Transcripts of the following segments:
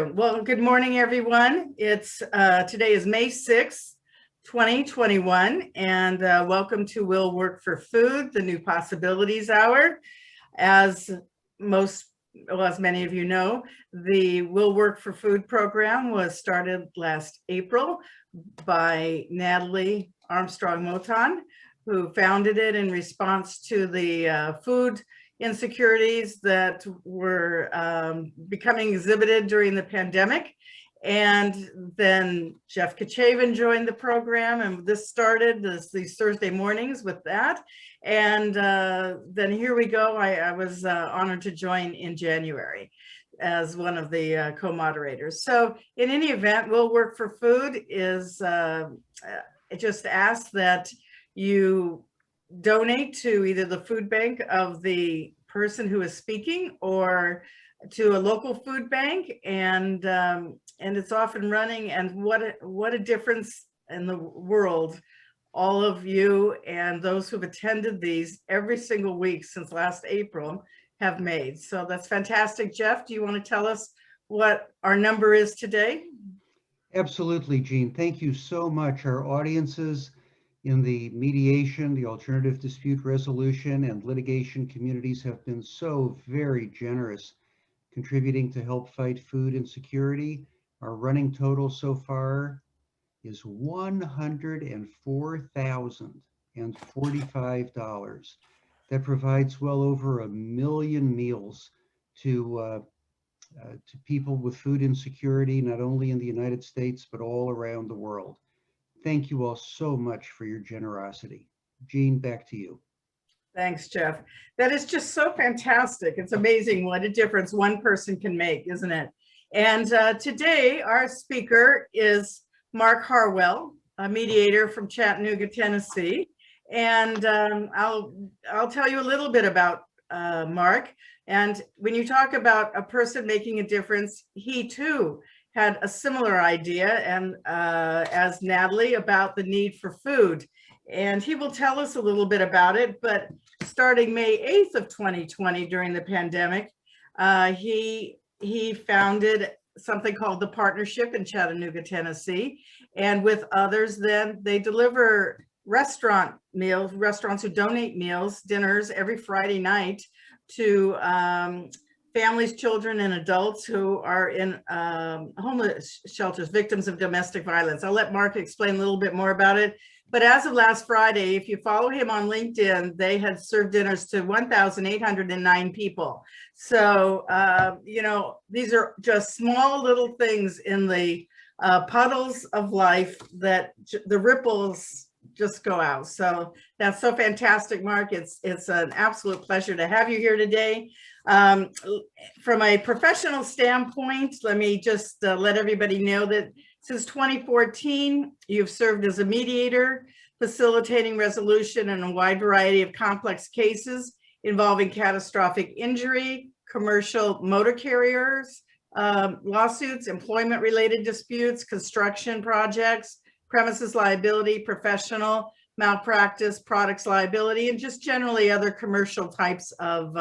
you. Well, good morning, everyone. Today is May 6th, 2021, and welcome to Will Work for Food, the New Possibilities Hour. As many of you know, the Will Work for Food program was started last April by Natalie Armstrong-Moton, who founded it in response to the food insecurities that were becoming exhibited during the pandemic. And then Jeff Kachavin joined the program, and this started these Thursday mornings with that. And then here we go. I was honored to join in January as one of the co-moderators. So in any event, Will Work for Food is just ask that you donate to either the food bank of the person who is speaking or to a local food bank, and it's off and running. And what a difference in the world all of you and those who've attended these every single week since last April have made. So that's fantastic. Jeff, do you want to tell us what our number is today? Absolutely, Jean. Thank you so much. Our audiences in the mediation, the alternative dispute resolution, and litigation communities have been so very generous, contributing to help fight food insecurity. Our running total so far is $104,045. That provides well over 1 million meals to people with food insecurity, not only in the United States, but all around the world. Thank you all so much for your generosity. Jean, back to you. Thanks, Jeff. That is just so fantastic. It's amazing what a difference one person can make, isn't it? And today our speaker is Marc Harwell, a mediator from Chattanooga, Tennessee. And I'll tell you a little bit about Marc. And when you talk about a person making a difference, he too had a similar idea, and as Natalie, about the need for food. And he will tell us a little bit about it. But starting May 8th of 2020, during the pandemic, he founded something called the Partnership in Chattanooga, Tennessee. And with others, then they deliver restaurants who donate meals, dinners every Friday night to families, children, and adults who are in homeless shelters, victims of domestic violence. I'll let Marc explain a little bit more about it. But as of last Friday, if you follow him on LinkedIn, they had served dinners to 1,809 people. So, these are just small little things in the puddles of life that the ripples just go out. So that's so fantastic, Marc. It's an absolute pleasure to have you here today. From a professional standpoint, let me just let everybody know that since 2014, you've served as a mediator, facilitating resolution in a wide variety of complex cases involving catastrophic injury, commercial motor carriers, lawsuits, employment-related disputes, construction projects, premises liability, professional malpractice, products liability, and just generally other commercial types of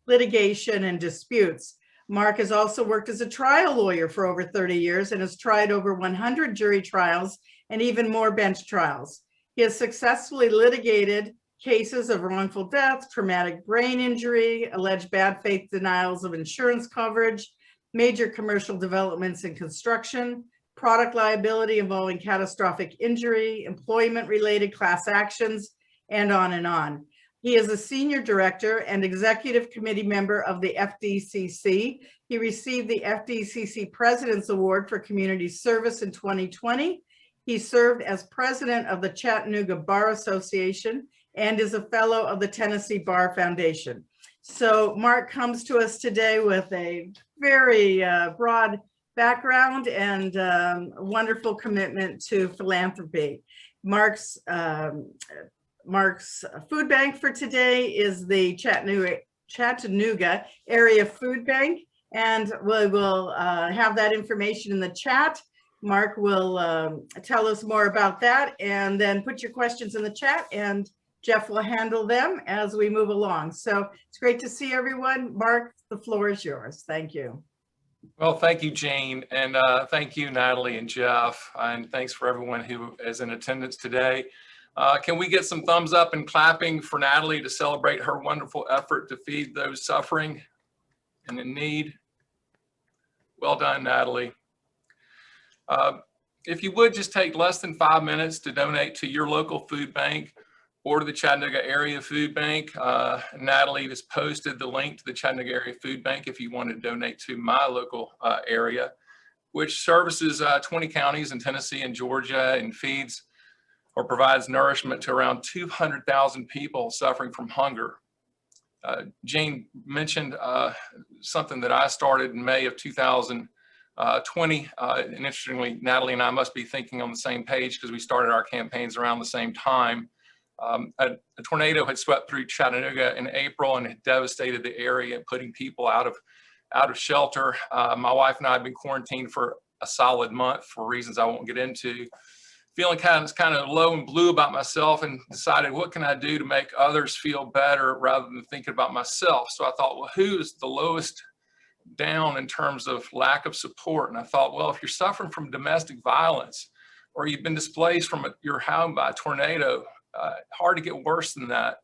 litigation and disputes. Marc has also worked as a trial lawyer for over 30 years and has tried over 100 jury trials and even more bench trials. He has successfully litigated cases of wrongful death, traumatic brain injury, alleged bad faith denials of insurance coverage, major commercial developments in construction, product liability involving catastrophic injury, employment-related class actions, and on and on. He is a senior director and executive committee member of the FDCC. He received the FDCC President's Award for Community Service in 2020. He served as president of the Chattanooga Bar Association and is a fellow of the Tennessee Bar Foundation. So Marc comes to us today with a very broad background and wonderful commitment to philanthropy. Marc's food bank for today is the Chattanooga Area Food Bank, and we will have that information in the chat. Marc will tell us more about that, and then put your questions in the chat, and Jeff will handle them as we move along. So it's great to see everyone. Marc, the floor is yours. Thank you. Well, thank you, Jane, and thank you, Natalie and Jeff, and thanks for everyone who is in attendance today. Can we get some thumbs up and clapping for Natalie to celebrate her wonderful effort to feed those suffering and in need? Well done, Natalie. If you would just take less than 5 minutes to donate to your local food bank or to the Chattanooga Area Food Bank. Natalie has posted the link to the Chattanooga Area Food Bank if you want to donate to my local area, which services 20 counties in Tennessee and Georgia and feeds or provides nourishment to around 200,000 people suffering from hunger. Jane mentioned something that I started in May of 2020. And interestingly, Natalie and I must be thinking on the same page because we started our campaigns around the same time. A tornado had swept through Chattanooga in April and had devastated the area, putting people out of shelter. My wife and I have been quarantined for a solid month for reasons I won't get into. Feeling kind of low and blue about myself, and decided, what can I do to make others feel better rather than thinking about myself? So I thought, well, who is the lowest down in terms of lack of support? And I thought, well, if you're suffering from domestic violence or you've been displaced from your home by a tornado, hard to get worse than that.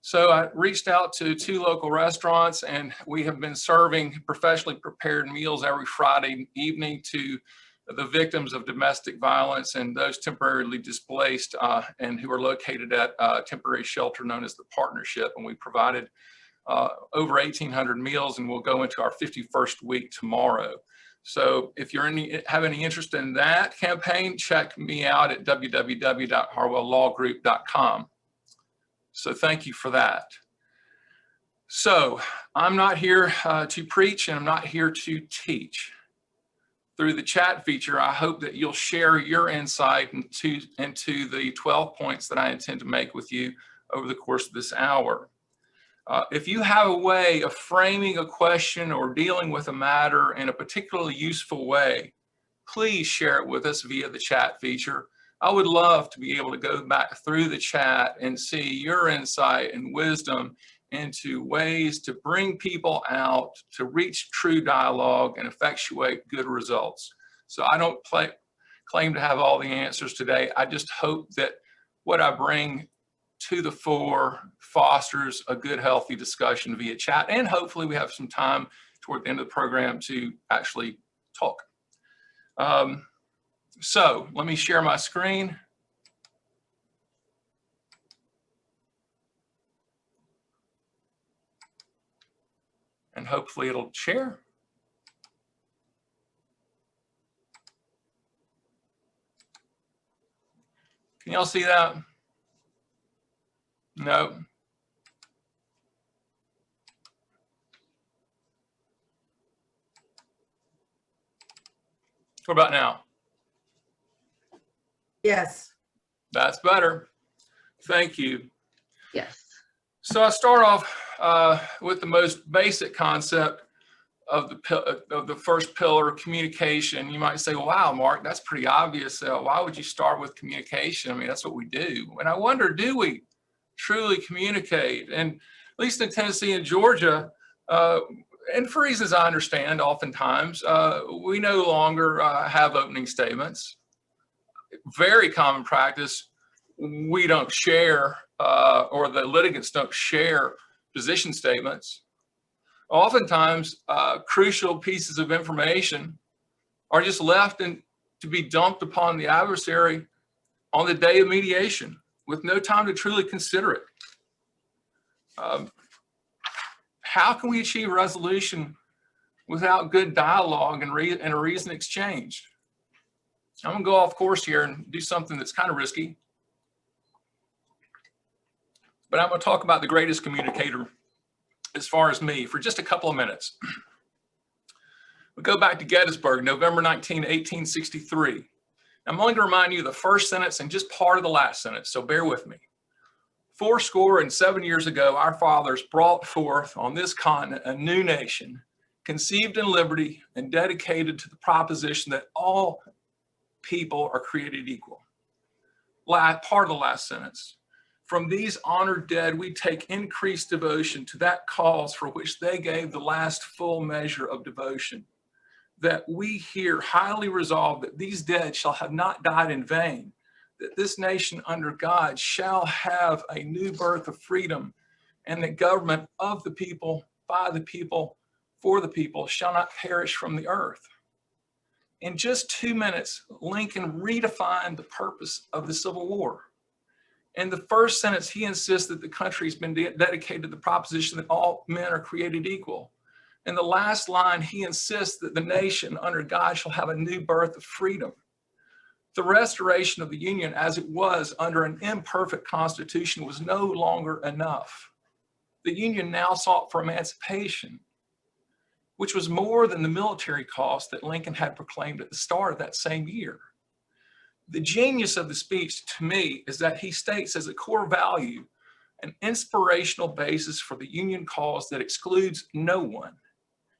So I reached out to 2 local restaurants, and we have been serving professionally prepared meals every Friday evening to the victims of domestic violence and those temporarily displaced and who are located at a temporary shelter known as the Partnership. And we provided over 1,800 meals, and we'll go into our 51st week tomorrow. So if you're have any interest in that campaign, check me out at www.harwelllawgroup.com. So thank you for that. So I'm not here to preach, and I'm not here to teach. Through the chat feature, I hope that you'll share your insight into the 12 points that I intend to make with you over the course of this hour. If you have a way of framing a question or dealing with a matter in a particularly useful way, please share it with us via the chat feature. I would love to be able to go back through the chat and see your insight and wisdom into ways to bring people out, to reach true dialogue and effectuate good results. So I don't claim to have all the answers today. I just hope that what I bring to the fore fosters a good, healthy discussion via chat, and hopefully we have some time toward the end of the program to actually talk. So let me share my screen. And hopefully it'll share. Can y'all see that? No. What about now? Yes. That's better. Thank you. Yes. So I start off with the most basic concept of the first pillar, communication. You might say, wow, Mark, that's pretty obvious. Why would you start with communication? I mean, that's what we do. And I wonder, do we truly communicate? And at least in Tennessee and Georgia, and for reasons I understand, oftentimes, we no longer have opening statements. Very common practice, we don't share, or the litigants don't share position statements. Oftentimes, crucial pieces of information are just left to be dumped upon the adversary on the day of mediation with no time to truly consider it. How can we achieve resolution without good dialogue and a reasoned exchange? I'm gonna go off course here and do something that's kind of risky, but I'm gonna talk about the greatest communicator as far as me for just a couple of minutes. We go back to Gettysburg, November 19, 1863. I'm only gonna remind you of the first sentence and just part of the last sentence, so bear with me. 77 years ago, our fathers brought forth on this continent a new nation, conceived in liberty and dedicated to the proposition that all people are created equal. Part of the last sentence. From these honored dead, we take increased devotion to that cause for which they gave the last full measure of devotion. that we here highly resolve that these dead shall have not died in vain, that this nation under God shall have a new birth of freedom, and that government of the people, by the people, for the people shall not perish from the earth. In just 2 minutes, Lincoln redefined the purpose of the Civil War. In the first sentence, he insists that the country has been dedicated to the proposition that all men are created equal. In the last line, he insists that the nation under God shall have a new birth of freedom. The restoration of the Union as it was under an imperfect constitution was no longer enough. The Union now sought for emancipation, which was more than the military cost that Lincoln had proclaimed at the start of that same year. The genius of the speech to me is that he states as a core value an inspirational basis for the Union cause that excludes no one.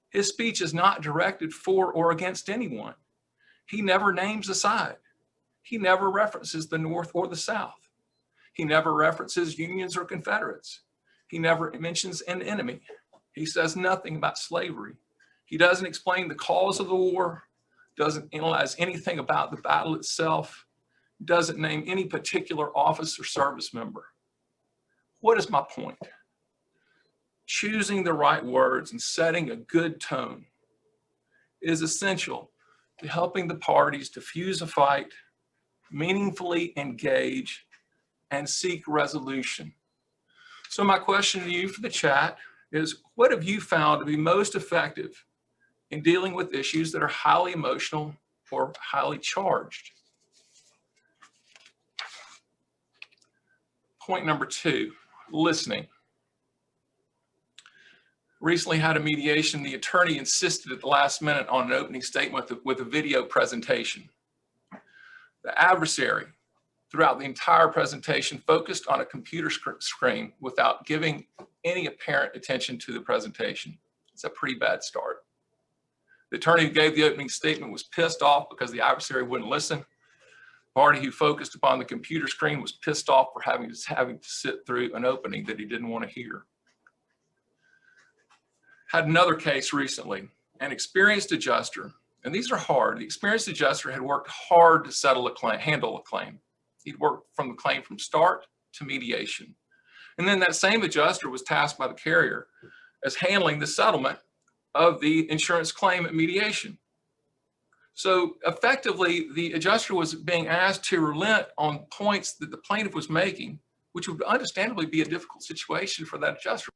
His speech is not directed for or against anyone. He never names a side. He never references the North or the South. He never references Unions or Confederates. He never mentions an enemy. He says nothing about slavery. He doesn't explain the cause of the war, doesn't analyze anything about the battle itself, doesn't name any particular office or service member. What is my point? Choosing the right words and setting a good tone is essential to helping the parties diffuse a fight, meaningfully engage, and seek resolution. So my question to you for the chat is, what have you found to be most effective in dealing with issues that are highly emotional or highly charged? Point number 2, listening. Recently had a mediation. The attorney insisted at the last minute on an opening statement with a video presentation. The adversary, throughout the entire presentation, focused on a computer screen without giving any apparent attention to the presentation. It's a pretty bad start. The attorney who gave the opening statement was pissed off because the adversary wouldn't listen. The party who focused upon the computer screen was pissed off for having to sit through an opening that he didn't want to hear. Had another case recently, an experienced adjuster, and these are hard. The experienced adjuster had worked hard to handle a claim. He'd worked from the claim from start to mediation. And then that same adjuster was tasked by the carrier as handling the settlement of the insurance claim at mediation. So effectively, the adjuster was being asked to relent on points that the plaintiff was making, which would understandably be a difficult situation for that adjuster.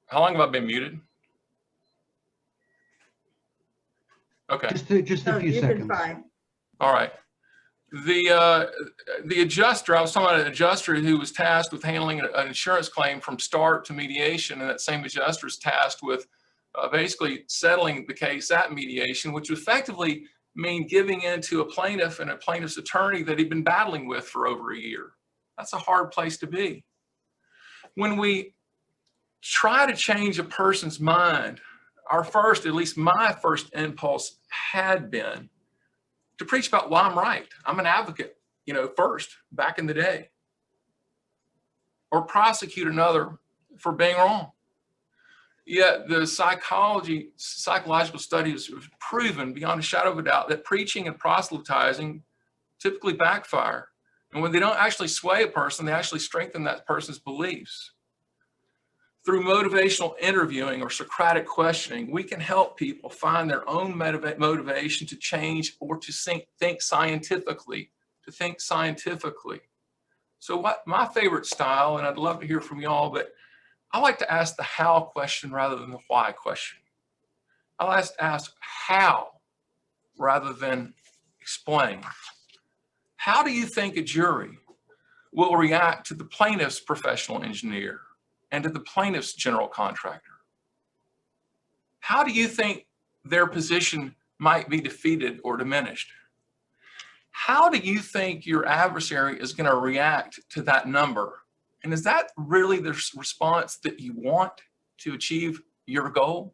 How long have I been muted? Okay. Just a few you've seconds. been fine. All right. The adjuster, I was talking about an adjuster who was tasked with handling an insurance claim from start to mediation, and that same adjuster is tasked with basically settling the case at mediation, which would effectively mean giving in to a plaintiff and a plaintiff's attorney that he'd been battling with for over a year. That's a hard place to be. When we try to change a person's mind, our first, at least my first impulse had been to preach about why I'm right. I'm an advocate, first, back in the day. Or prosecute another for being wrong. Yet the psychological studies have proven beyond a shadow of a doubt that preaching and proselytizing typically backfire. And when they don't actually sway a person, they actually strengthen that person's beliefs. Through motivational interviewing or Socratic questioning, we can help people find their own motivation to change or to think scientifically, So what my favorite style, and I'd love to hear from y'all, but I like to ask the how question rather than the why question. I like to ask how rather than explain. How do you think a jury will react to the plaintiff's professional engineer and to the plaintiff's general contractor? How do you think their position might be defeated or diminished? How do you think your adversary is going to react to that number? And is that really the response that you want to achieve your goal?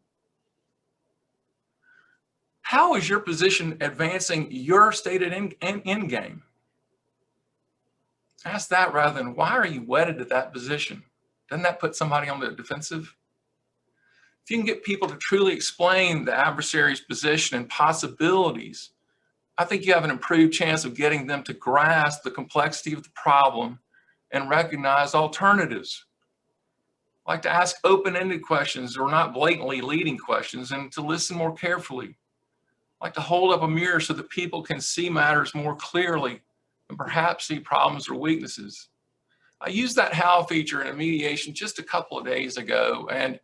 How is your position advancing your stated end game? Ask that rather than why are you wedded to that position? Doesn't that put somebody on the defensive? If you can get people to truly explain the adversary's position and possibilities, I think you have an improved chance of getting them to grasp the complexity of the problem and recognize alternatives. I like to ask open-ended questions or not blatantly leading questions, and to listen more carefully. I like to hold up a mirror so that people can see matters more clearly and perhaps see problems or weaknesses. I used that how feature in a mediation just a couple of days ago, and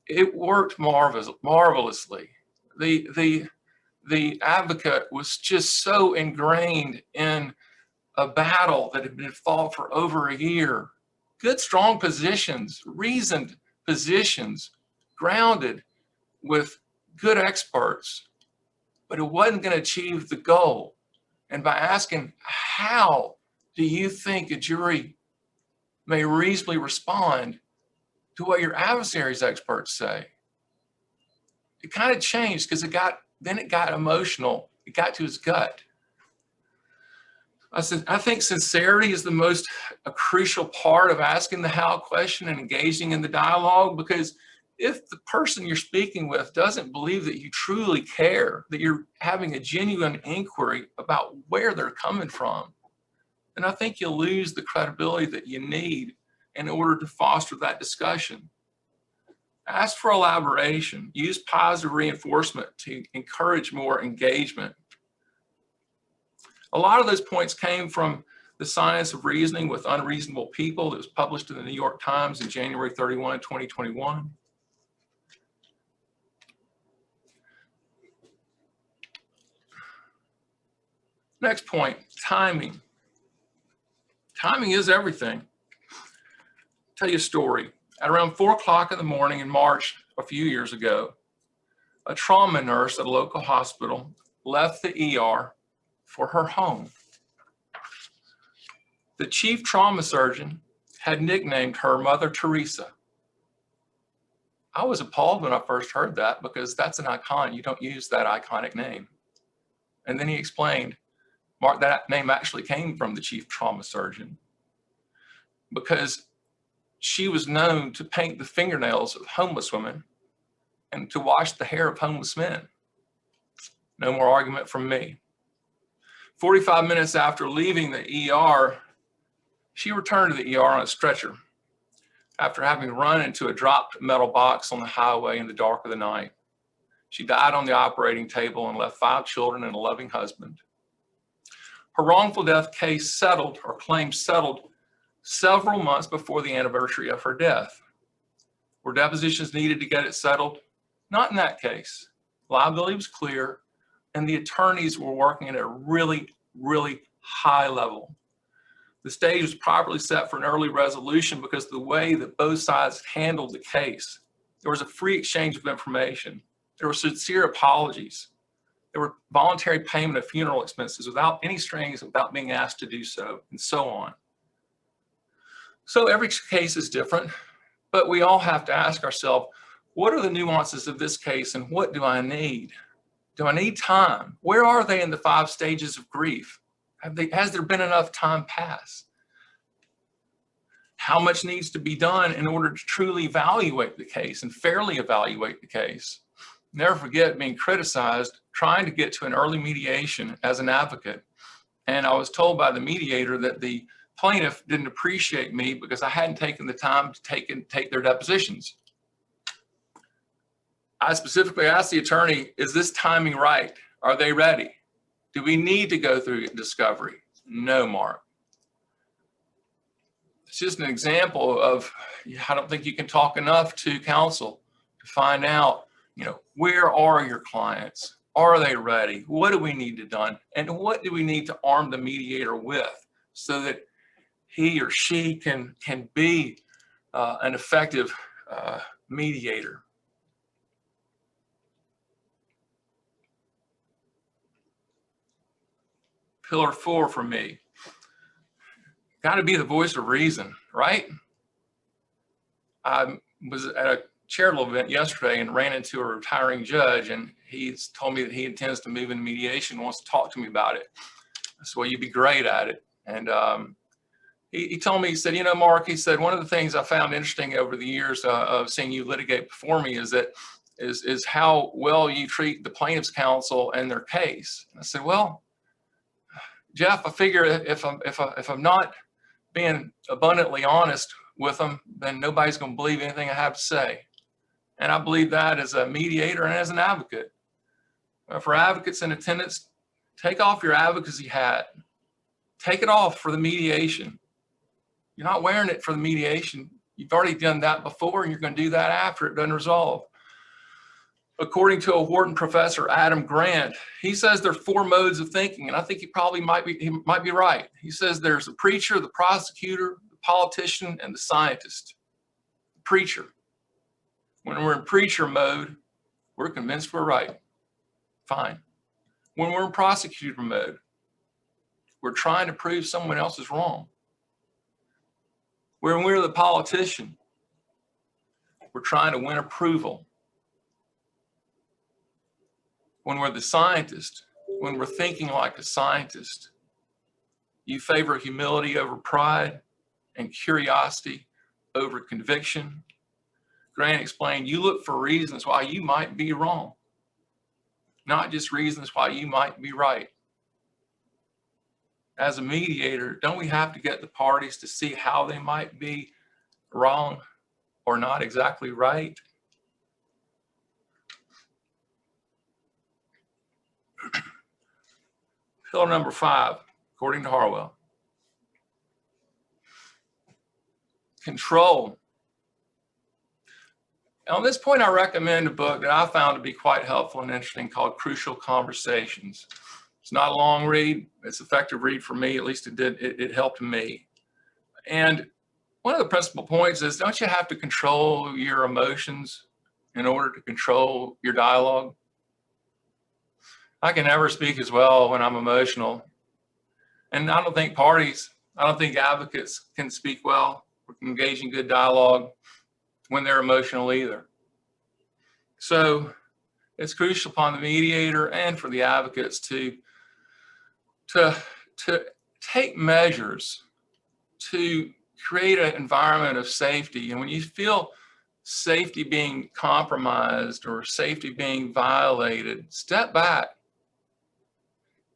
it worked marvelously. The advocate was just so ingrained in a battle that had been fought for over a year. Good, strong positions, reasoned positions, grounded with good experts, but it wasn't going to achieve the goal. And by asking, how do you think a jury may reasonably respond to what your adversary's experts say? It kind of changed because it got emotional. It got to his gut. I said, I think sincerity is the most crucial part of asking the how question and engaging in the dialogue, because if the person you're speaking with doesn't believe that you truly care, that you're having a genuine inquiry about where they're coming from, then I think you'll lose the credibility that you need in order to foster that discussion. Ask for elaboration. Use positive reinforcement to encourage more engagement. A lot of those points came from The Science of Reasoning with Unreasonable People that was published in the New York Times in January 31, 2021. Next point, timing. Timing is everything. I'll tell you a story. At around 4 o'clock in the morning in March a few years ago, a trauma nurse at a local hospital left the ER for her home. The chief trauma surgeon had nicknamed her Mother Teresa. I was appalled when I first heard that, because that's an icon. You don't use that iconic name. And then he explained, Mark, that name actually came from the chief trauma surgeon, because she was known to paint the fingernails of homeless women and to wash the hair of homeless men. No more argument from me. 45 minutes after leaving the ER, she returned to the ER on a stretcher after having run into a dropped metal box on the highway in the dark of the night. She died on the operating table and left 5 children and a loving husband. Her wrongful death case settled, or claim settled, several months before the anniversary of her death. Were depositions needed to get it settled? Not in that case. Liability was clear, and the attorneys were working at a really, really high level. The stage was properly set for an early resolution because of the way that both sides handled the case. There was a free exchange of information. There were sincere apologies. There were voluntary payment of funeral expenses without any strings, without being asked to do so, and so on. So every case is different, but we all have to ask ourselves, what are the nuances of this case and what do I need? Do I need time? Where are they in the 5 stages of grief? Has there been enough time pass? How much needs to be done in order to truly evaluate the case and fairly evaluate the case? Never forget being criticized trying to get to an early mediation as an advocate. And I was told by the mediator that the plaintiff didn't appreciate me because I hadn't taken the time to take their depositions. I specifically asked the attorney, is this timing right? Are they ready? Do we need to go through discovery? No, Mark. It's just an example of, I don't think you can talk enough to counsel to find out, where are your clients? Are they ready? What do we need to done? And what do we need to arm the mediator with so that he or she can be an effective mediator? Pillar 4 for me, got to be the voice of reason, right? I was at a charitable event yesterday and ran into a retiring judge, and he's told me that he intends to move into mediation, wants to talk to me about it. So, well, you'd be great at it. And he told me, he said, you know, Mark, he said, one of the things I found interesting over the years of seeing you litigate before me is how well you treat the plaintiff's counsel and their case. And I said, well, Jeff, I figure if I'm not being abundantly honest with them, then nobody's going to believe anything I have to say. And I believe that as a mediator and as an advocate. For advocates in attendance, take off your advocacy hat. Take it off for the mediation. You're not wearing it for the mediation. You've already done that before, and you're going to do that after it doesn't resolve. According to a Wharton professor, Adam Grant, he says there are 4 modes of thinking, and I think he might be right. He says there's the preacher, the prosecutor, the politician, and the scientist. The preacher. When we're in preacher mode, we're convinced we're right. Fine. When we're in prosecutor mode, we're trying to prove someone else is wrong. When we're the politician, we're trying to win approval. When we're the scientist, when we're thinking like a scientist, you favor humility over pride and curiosity over conviction. Grant explained, you look for reasons why you might be wrong, not just reasons why you might be right. As a mediator, don't we have to get the parties to see how they might be wrong or not exactly right? Pillar number 5, according to Harwell. Control. On this point, I recommend a book that I found to be quite helpful and interesting called Crucial Conversations. It's not a long read. It's an effective read for me. At least it helped me. And one of the principal points is, don't you have to control your emotions in order to control your dialogue? I can never speak as well when I'm emotional. And I don't think advocates can speak well or engage in good dialogue when they're emotional either. So it's crucial upon the mediator and for the advocates to take measures to create an environment of safety. And when you feel safety being compromised or safety being violated, step back.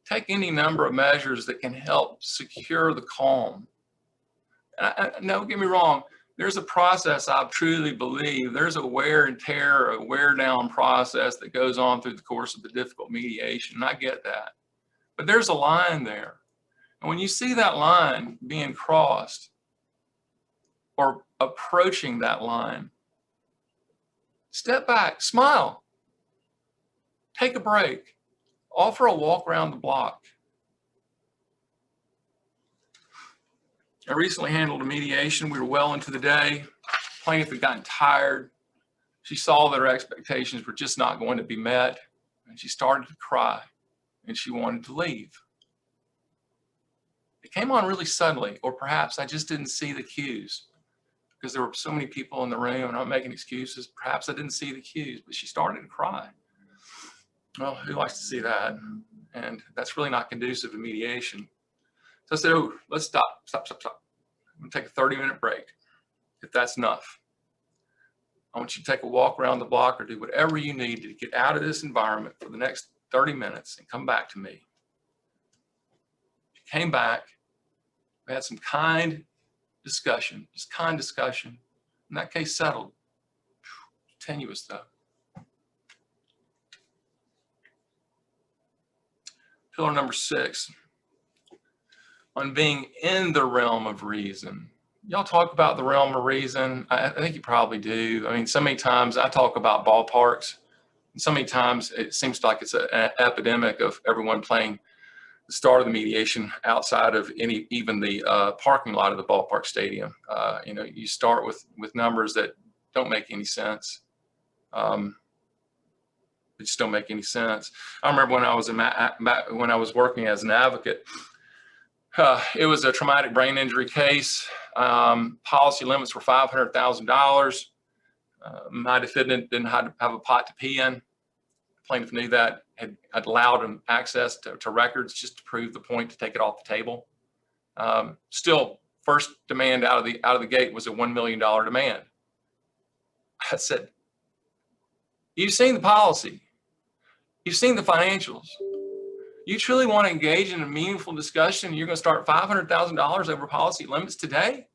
Take any number of measures that can help secure the calm. Don't get me wrong, there's a process I truly believe. There's a wear and tear, a wear down process that goes on through the course of the difficult mediation, and I get that. But there's a line there. And when you see that line being crossed or approaching that line, step back, smile, take a break, offer a walk around the block. I recently handled a mediation. We were well into the day. Plaintiff had gotten tired. She saw that her expectations were just not going to be met, and she started to cry, and she wanted to leave. It came on really suddenly, or perhaps I just didn't see the cues because there were so many people in the room and I'm making excuses. Perhaps I didn't see the cues, but she started to cry. Well, who likes to see that? And that's really not conducive to mediation. So I said, oh, let's stop. I'm gonna take a 30-minute break. If that's enough, I want you to take a walk around the block or do whatever you need to get out of this environment for the next 30 minutes and come back to me. She came back. We had some kind discussion, just kind discussion. And that case settled. Tenuous though. Pillar number 6, on being in the realm of reason. Y'all talk about the realm of reason. I think you probably do. I mean, so many times I talk about ballparks, and so many times it seems like it's an epidemic of everyone playing the start of the mediation outside of even the parking lot of the ballpark stadium. You start with numbers that don't make any sense. They just don't make any sense. I remember when I was working as an advocate, it was a traumatic brain injury case. Policy limits were $500,000. My defendant didn't have a pot to pee in. The plaintiff knew that, had allowed him access to records just to prove the point to take it off the table. Still first demand out of the gate was a $1 million demand. I said, you've seen the policy. You've seen the financials. You truly want to engage in a meaningful discussion? You're going to start $500,000 over policy limits today?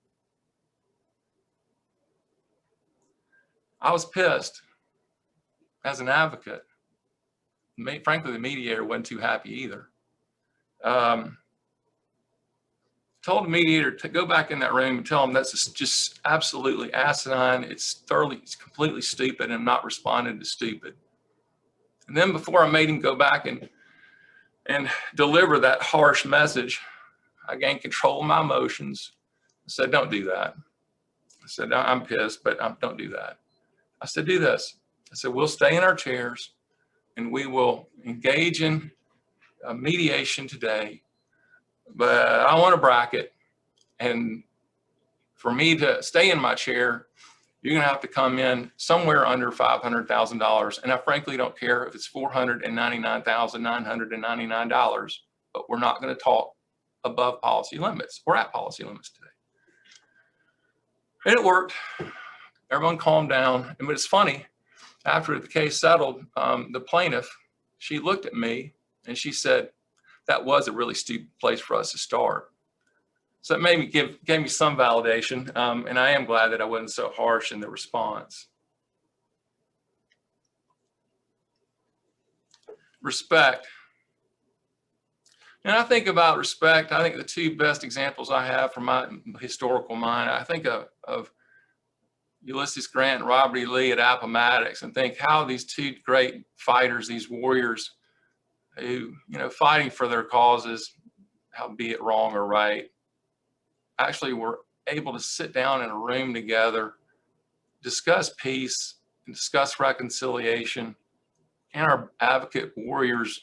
I was pissed as an advocate. Frankly, the mediator wasn't too happy either. Told the mediator to go back in that room and tell him that's just absolutely asinine. It's completely stupid, and I'm not responding to stupid. And then before I made him go back and deliver that harsh message, I gained control of my emotions. I said, don't do that. I said, I'm pissed, but don't do that. I said, do this. I said, we'll stay in our chairs and we will engage in mediation today, but I want a bracket. And for me to stay in my chair, you're going to have to come in somewhere under $500,000. And I frankly don't care if it's $499,999, but we're not going to talk above policy limits. We're at policy limits today. And it worked. Everyone calmed down. But it's funny, after the case settled, the plaintiff, she looked at me and she said, that was a really stupid place for us to start. So it made me gave me some validation, and I am glad that I wasn't so harsh in the response. Respect. And I think about respect, I think the two best examples I have from my historical mind, I think of Ulysses Grant and Robert E. Lee at Appomattox, and think how these two great fighters, these warriors who, fighting for their causes, be it wrong or right, actually were able to sit down in a room together, discuss peace and discuss reconciliation. And our advocate warriors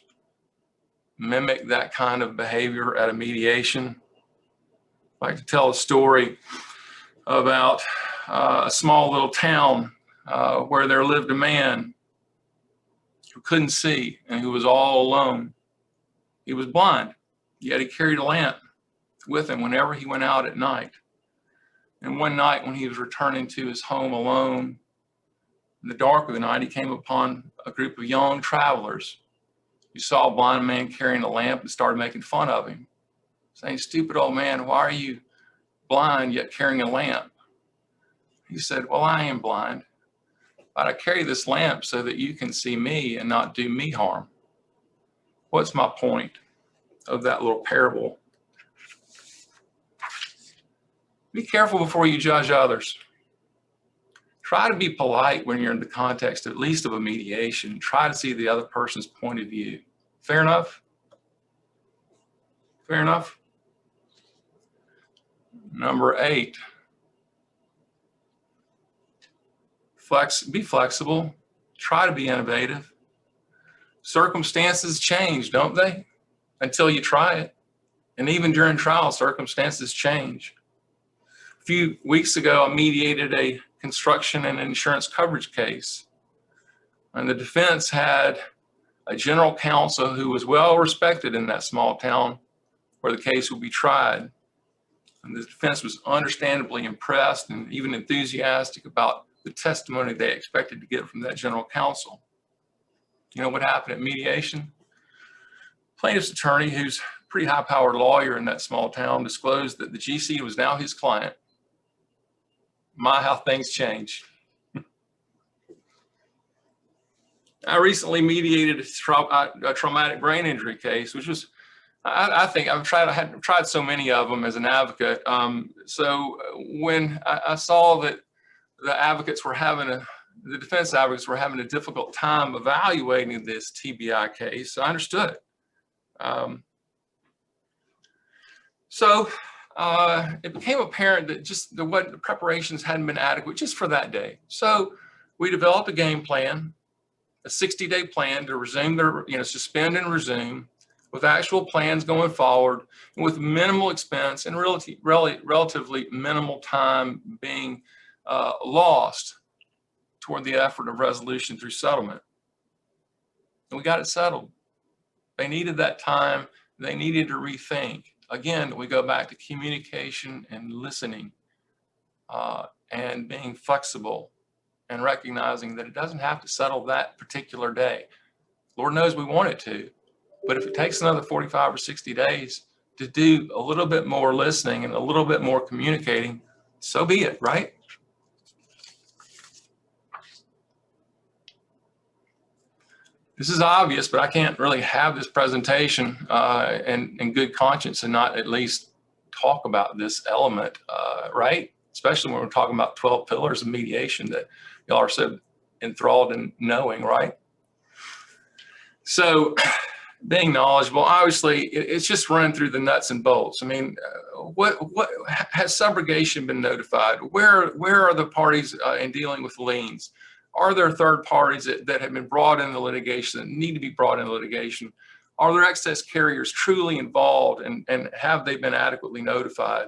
mimic that kind of behavior at a mediation. I like to tell a story about a small little town where there lived a man who couldn't see and who was all alone. He was blind, yet he carried a lamp with him whenever he went out at night. And one night when he was returning to his home alone, in the dark of the night, he came upon a group of young travelers who saw a blind man carrying a lamp and started making fun of him, saying, "Stupid old man, why are you blind yet carrying a lamp?" He said, "Well, I am blind, but I carry this lamp so that you can see me and not do me harm." What's my point of that little parable? Be careful before you judge others. Try to be polite when you're in the context, at least of a mediation. Try to see the other person's point of view. Fair enough? Fair enough? Number 8. Be flexible. Try to be innovative. Circumstances change, don't they? Until you try it. And even during trial, circumstances change. A few weeks ago, I mediated a construction and insurance coverage case. And the defense had a general counsel who was well respected in that small town where the case would be tried. And the defense was understandably impressed and even enthusiastic about the testimony they expected to get from that general counsel. You know what happened at mediation? Plaintiff's attorney, who's a pretty high-powered lawyer in that small town, disclosed that the GC was now his client. My, how things change. I recently mediated a traumatic brain injury case, which was, I think I've tried so many of them as an advocate. So when I saw that the defense advocates were having a difficult time evaluating this TBI case, I understood it. It became apparent that just the preparations hadn't been adequate just for that day. So we developed a game plan, a 60-day plan to resume suspend and resume, with actual plans going forward, and with minimal expense and relatively minimal time being lost toward the effort of resolution through settlement. And we got it settled. They needed that time. They needed to rethink. again, we go back to communication and listening, and being flexible and recognizing that it doesn't have to settle that particular day. Lord knows we want it to, but if it takes another 45 or 60 days to do a little bit more listening and a little bit more communicating, so be it, right? This is obvious, but I can't really have this presentation in good conscience and not at least talk about this element, right? Especially when we're talking about 12 pillars of mediation that y'all are so enthralled in knowing, right? So being knowledgeable, obviously, it's just run through the nuts and bolts. I mean, what has subrogation been notified? Where are the parties in dealing with liens? Are there third parties that have been brought into litigation that need to be brought into litigation? Are there excess carriers truly involved, and have they been adequately notified?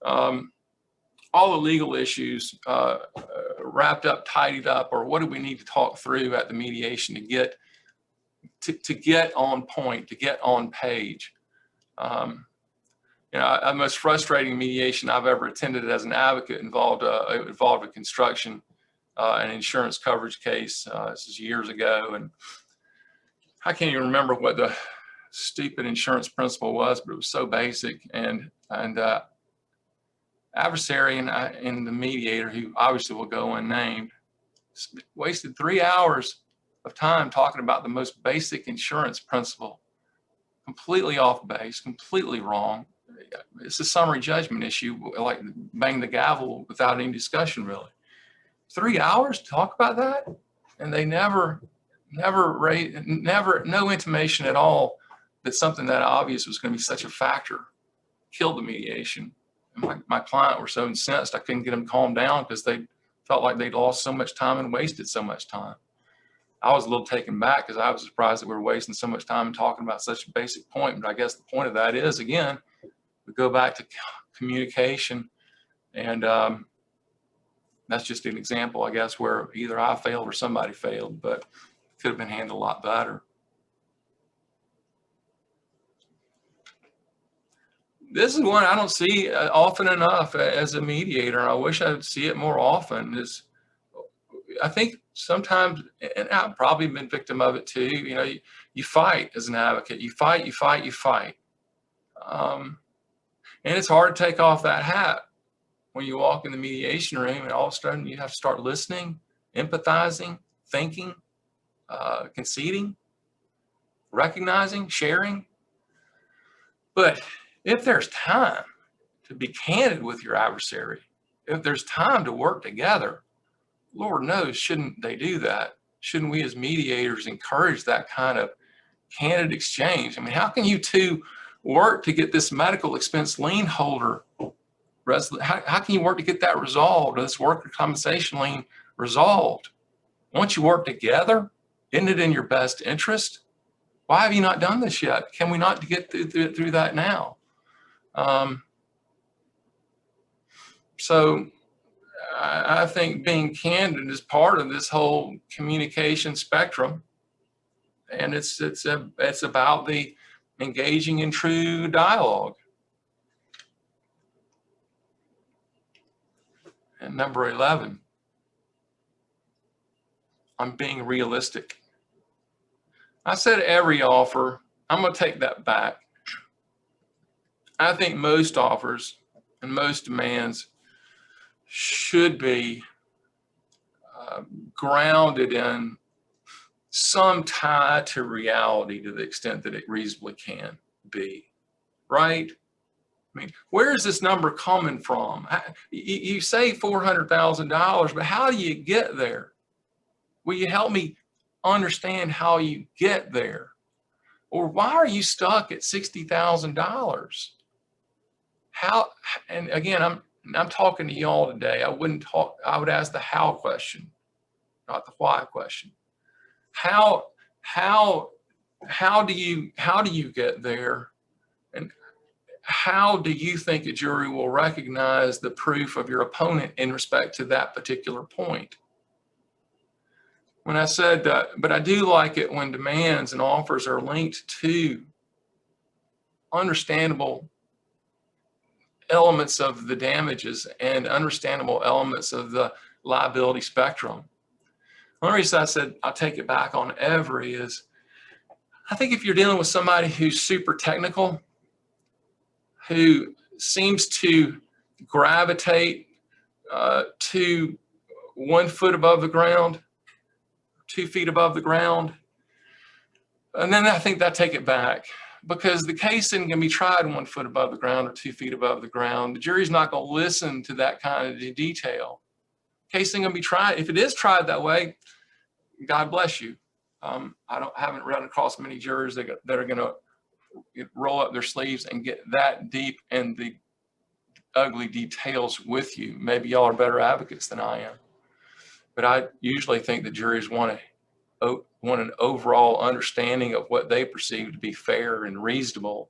All the legal issues wrapped up, tidied up, or what do we need to talk through at the mediation to get on point, to get on page? The most frustrating mediation I've ever attended as an advocate involved a construction an insurance coverage case. This is years ago, and I can't even remember what the stupid insurance principle was, but it was so basic. And adversary and the mediator, who obviously will go unnamed, wasted 3 hours of time talking about the most basic insurance principle, completely off base, completely wrong. It's a summary judgment issue, like bang the gavel without any discussion, really. 3 hours to talk about that, and they never raised, no intimation at all that something that obvious was going to be such a factor. Killed the mediation. And my client were so incensed I couldn't get them calmed down because they felt like they'd lost so much time and wasted so much time. I was a little taken back because I was surprised that we were wasting so much time talking about such a basic point. But I guess the point of that is, again, we go back to communication, and that's just an example, I guess, where either I failed or somebody failed, but it could have been handled a lot better. This is one I don't see often enough as a mediator. I wish I'd see it more often. I think sometimes, and I've probably been victim of it too, you fight as an advocate. You fight. And it's hard to take off that hat when you walk in the mediation room, and all of a sudden you have to start listening, empathizing, thinking, conceding, recognizing, sharing. But if there's time to be candid with your adversary, if there's time to work together, Lord knows, shouldn't they do that? Shouldn't we as mediators encourage that kind of candid exchange? I mean, how can you two work to get this medical expense lien holder, how can you work to get that resolved, this worker compensation lien resolved? Once you work together, isn't it in your best interest? Why have you not done this yet? Can we not get through that now? So I think being candid is part of this whole communication spectrum, and it's about the engaging in true dialogue. And number 11, I'm being realistic. I said every offer. I'm going to take that back. I think most offers and most demands should be grounded in some tie to reality to the extent that it reasonably can be, right? I mean, where is this number coming from? You say $400,000, but how do you get there? Will you help me understand how you get there? Or why are you stuck at $60,000? How, and again, I'm talking to y'all today. I would ask the how question, not the why question. How do you get there? And how do you think a jury will recognize the proof of your opponent in respect to that particular point? When I said that, but I do like it when demands and offers are linked to understandable elements of the damages and understandable elements of the liability spectrum. One reason I said I'll take it back on every is, I think if you're dealing with somebody who's super technical, who seems to gravitate to 1 foot above the ground, 2 feet above the ground, and then I think that take it back, because the case isn't going to be tried 1 foot above the ground or 2 feet above the ground. The jury's not going to listen to that kind of detail. Case isn't going to be tried. If it is tried that way, God bless you. Haven't run across many jurors that are going to roll up their sleeves and get that deep in the ugly details with you. Maybe y'all are better advocates than I am, but I usually think the juries want an overall understanding of what they perceive to be fair and reasonable,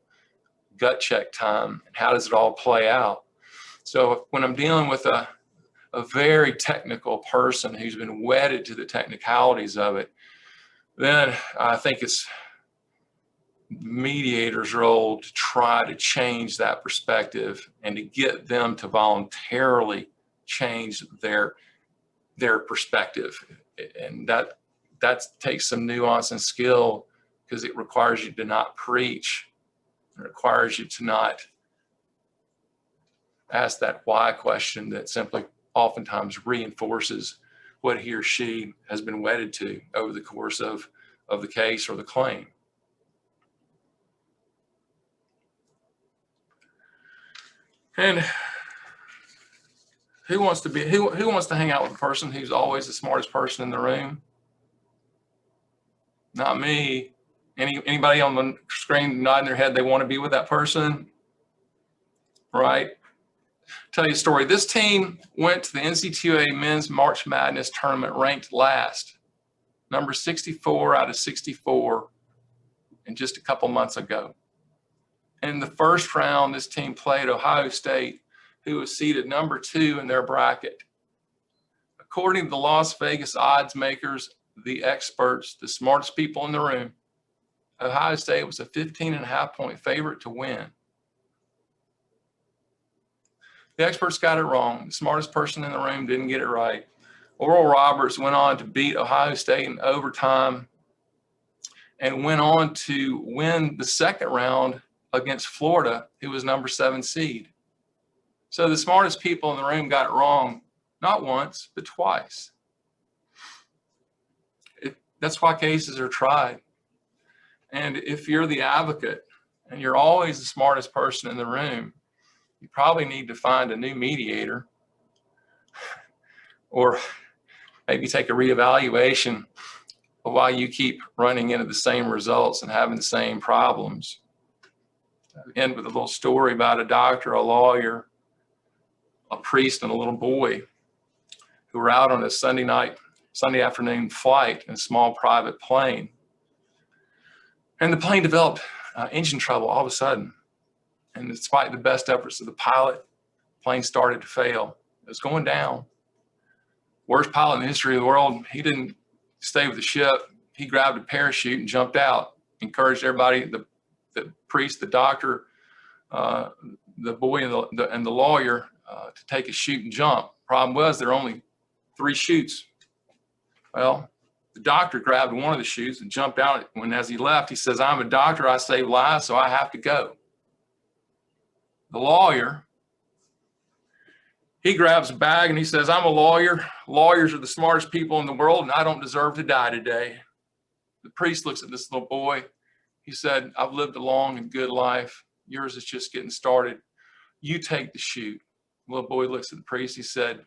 gut check time, and how does it all play out. So when I'm dealing with a very technical person who's been wedded to the technicalities of it, then I think it's mediator's role to try to change that perspective and to get them to voluntarily change their perspective. And that takes some nuance and skill, because it requires you to not preach. It requires you to not ask that why question that simply oftentimes reinforces what he or she has been wedded to over the course of the case or the claim. And who wants to hang out with a person who's always the smartest person in the room? Not me. Anybody on the screen nodding their head they want to be with that person? Right? Tell you a story. This team went to the NCAA Men's March Madness tournament ranked last, number 64 out of 64, and just a couple months ago. In the first round, this team played Ohio State, who was seeded number 2 in their bracket. According to the Las Vegas odds makers, the experts, the smartest people in the room, Ohio State was a 15.5-point favorite to win. The experts got it wrong. The smartest person in the room didn't get it right. Oral Roberts went on to beat Ohio State in overtime and went on to win the second round against Florida, who was number 7 seed. So the smartest people in the room got it wrong, not once, but twice. That's why cases are tried. And if you're the advocate and you're always the smartest person in the room, you probably need to find a new mediator, or maybe take a reevaluation of why you keep running into the same results and having the same problems. I'll end with a little story about a doctor, a lawyer, a priest, and a little boy who were out on a Sunday afternoon flight in a small private plane. And the plane developed engine trouble all of a sudden. And despite the best efforts of the pilot, the plane started to fail. It was going down. Worst pilot in the history of the world. He didn't stay with the ship. He grabbed a parachute and jumped out. Encouraged everybody, the priest, the doctor, the boy, and the lawyer to take a chute and jump. Problem was, there were only 3 chutes. Well, the doctor grabbed one of the chutes and jumped out. When as he left, he says, "I'm a doctor, I save lives, so I have to go." The lawyer, he grabs a bag and he says, "I'm a lawyer. Lawyers are the smartest people in the world, and I don't deserve to die today." The priest looks at this little boy. He said, "I've lived a long and good life. Yours is just getting started. You take the chute." The little boy looks at the priest. He said,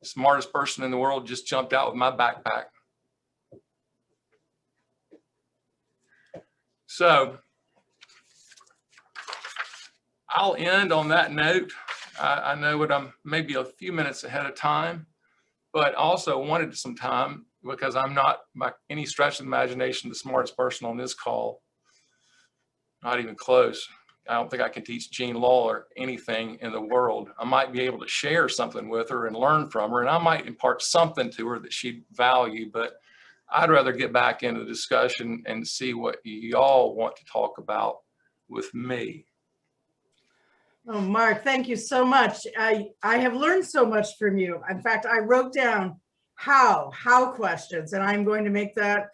"The smartest person in the world just jumped out with my backpack." So I'll end on that note. I know that I'm maybe a few minutes ahead of time, but also wanted some time because I'm not, by any stretch of the imagination, the smartest person on this call. Not even close. I don't think I can teach Jean Lawler anything in the world. I might be able to share something with her and learn from her, and I might impart something to her that she'd value, but I'd rather get back into the discussion and see what y'all want to talk about with me. Oh, Mark, thank you so much. I have learned so much from you. In fact, I wrote down how questions, and I'm going to make that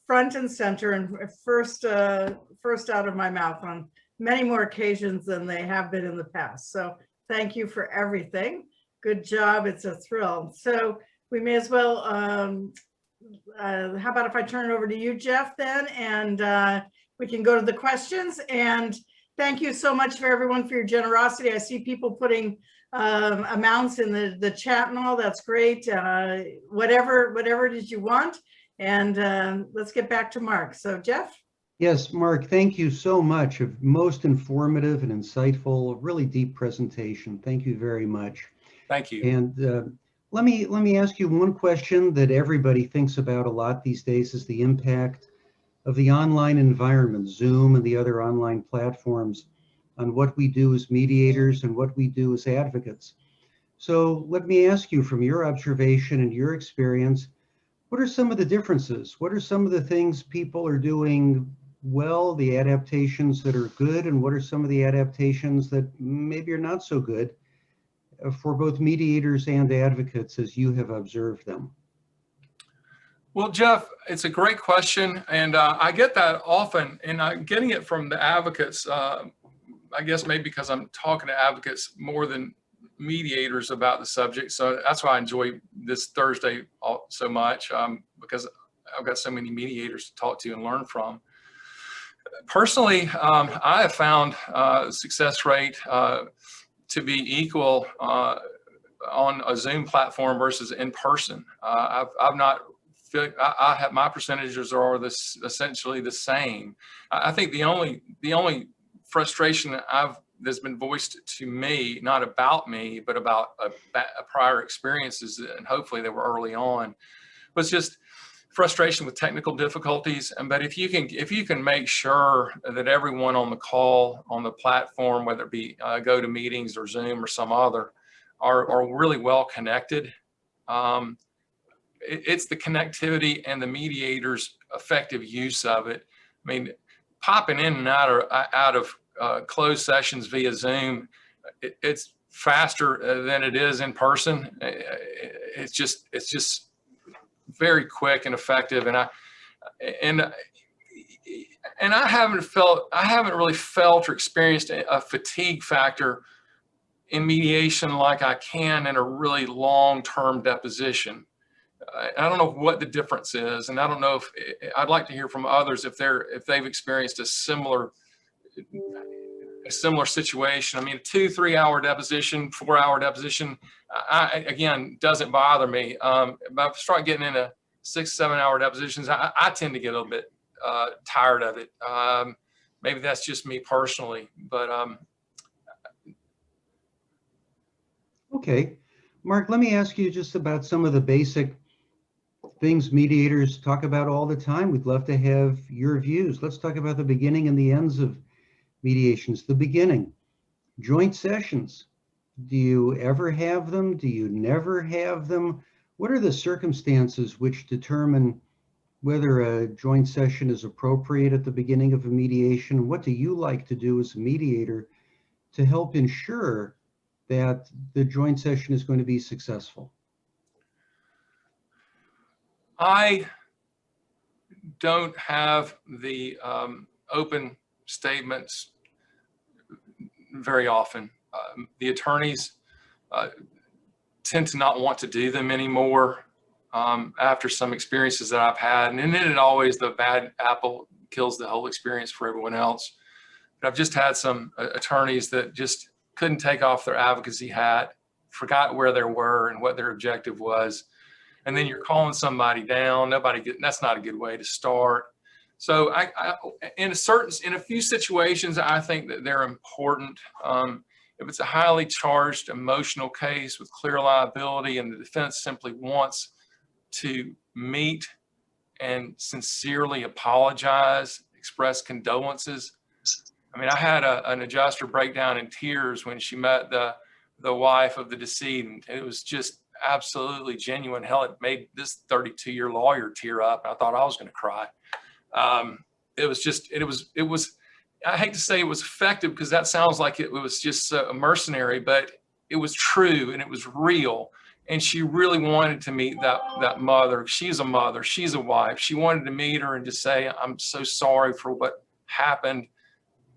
front and center and first out of my mouth on many more occasions than they have been in the past. So thank you for everything. Good job. It's a thrill. So we may as well, how about if I turn it over to you, Jeff, then, and we can go to the questions. And thank you so much for everyone for your generosity. I see people putting amounts in the chat and all. That's great. Whatever it is you want. And let's get back to Mark. So Jeff? Yes, Mark, thank you so much. A most informative and insightful, really deep presentation. Thank you very much. Thank you. And let me ask you one question that everybody thinks about a lot these days is the impact of the online environment, Zoom and the other online platforms, on what we do as mediators and what we do as advocates. So let me ask you, from your observation and your experience, what are some of the differences? What are some of the things people are doing well, the adaptations that are good, and what are some of the adaptations that maybe are not so good for both mediators and advocates as you have observed them? Well, Jeff, it's a great question, and I get that often, and I'm getting it from the advocates. I guess maybe because I'm talking to advocates more than mediators about the subject, so that's why I enjoy this Thursday so much, because I've got so many mediators to talk to and learn from. Personally, I have found success rate to be equal on a Zoom platform versus in person. I've not feel I have, my percentages are essentially the same. I think the only frustration that's been voiced to me, not about me, but about a prior experiences, and hopefully they were early on, was just frustration with technical difficulties. But if you can make sure that everyone on the call, on the platform, whether it be GoToMeetings or Zoom or some other, are really well connected. It's the connectivity and the mediator's effective use of it. I mean, popping in and out of closed sessions via Zoom, it's faster than it is in person. It's just very quick and effective. And I haven't really felt or experienced a fatigue factor in mediation like I can in a really long-term deposition. I don't know what the difference is, and I don't know if I'd like to hear from others if they've experienced a similar situation. I mean, a 2-3 hour deposition, 4 hour deposition, again, doesn't bother me. If I start getting into 6-7 hour depositions, I tend to get a little bit tired of it. Maybe that's just me personally, but okay, Mark, let me ask you just about some of the basic things mediators talk about all the time. We'd love to have your views. Let's talk about the beginning and the ends of mediations. The beginning, joint sessions. Do you ever have them? Do you never have them? What are the circumstances which determine whether a joint session is appropriate at the beginning of a mediation? What do you like to do as a mediator to help ensure that the joint session is going to be successful? I don't have the open statements very often. The attorneys tend to not want to do them anymore after some experiences that I've had. And then it always, the bad apple kills the whole experience for everyone else. But I've just had some attorneys that just couldn't take off their advocacy hat, forgot where they were and what their objective was. And then you're calling somebody down. That's not a good way to start. So in a few situations, I think that they're important. If it's a highly charged emotional case with clear liability and the defense simply wants to meet and sincerely apologize, express condolences. I mean, I had an adjuster break down in tears when she met the wife of the decedent. It was just absolutely genuine. Hell, it made this 32-year lawyer tear up. I thought I was going to cry. It was I hate to say it was effective because that sounds like it was just a mercenary, but it was true and it was real. And she really wanted to meet that mother. She's a mother, she's a wife. She wanted to meet her and just say, I'm so sorry for what happened.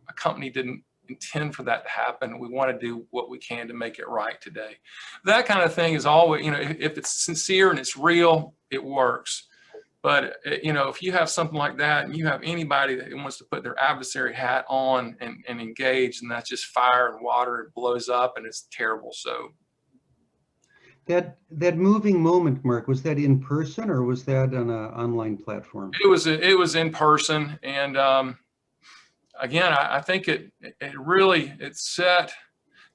A company didn't intend for that to happen. We want to do what we can to make it right today. That kind of thing is always, if it's sincere and it's real, it works. But, if you have something like that and you have anybody that wants to put their adversary hat on and engage, and that's just fire and water, it blows up and it's terrible. So That moving moment, Mark, was that in person or was that on an online platform? it was in person. And again, I think it set,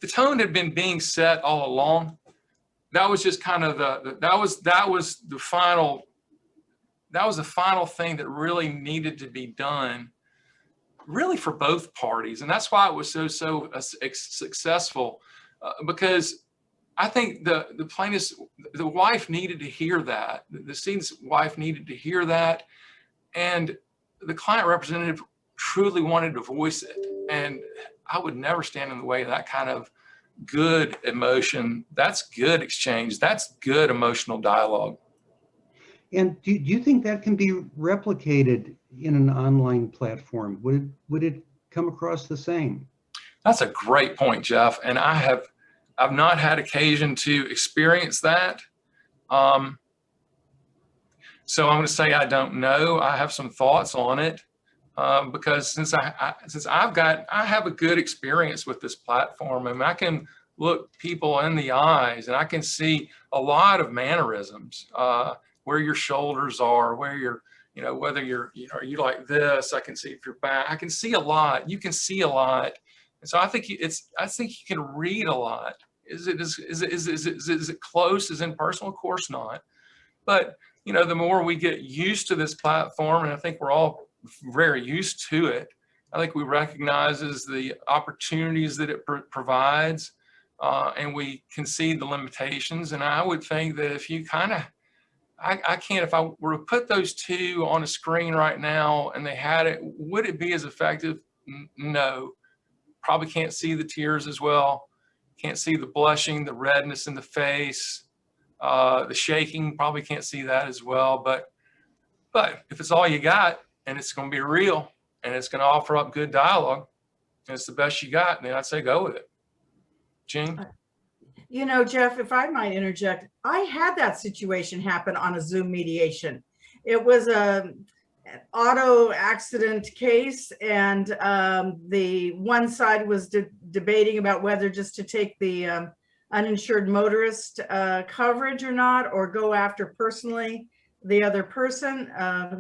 the tone had been being set all along. That was just kind of that was the final thing that really needed to be done, really, for both parties. And that's why it was so successful, because I think the plaintiff's, the wife needed to hear that. The decedent's wife needed to hear that. And the client representative truly wanted to voice it. And I would never stand in the way of that kind of good emotion. That's good exchange. That's good emotional dialogue. And do you think that can be replicated in an online platform? Would it come across the same? That's a great point, Jeff. And I've not had occasion to experience that. So I'm going to say I don't know. I have some thoughts on it, because since I have a good experience with this platform, and I can look people in the eyes and I can see a lot of mannerisms, where your shoulders are, where you're, whether you're, are you like this? I can see if you're back. I can see a lot. You can see a lot, and so I think you can read a lot. Is it close as in person? Of course not. But the more we get used to this platform, and I think we're all very used to it, I think we recognize the opportunities that it provides, and we concede the limitations. And I would think that if you I can't, if I were to put those two on a screen right now and they had it, would it be as effective? No. Probably can't see the tears as well. Can't see the blushing, the redness in the face, the shaking, probably can't see that as well. But if it's all you got and it's going to be real and it's going to offer up good dialogue and it's the best you got, then I'd say go with it. Jean? Jeff, if I might interject, I had that situation happen on a Zoom mediation. It was an auto accident case, and the one side was debating about whether just to take the uninsured motorist coverage or not, or go after personally the other person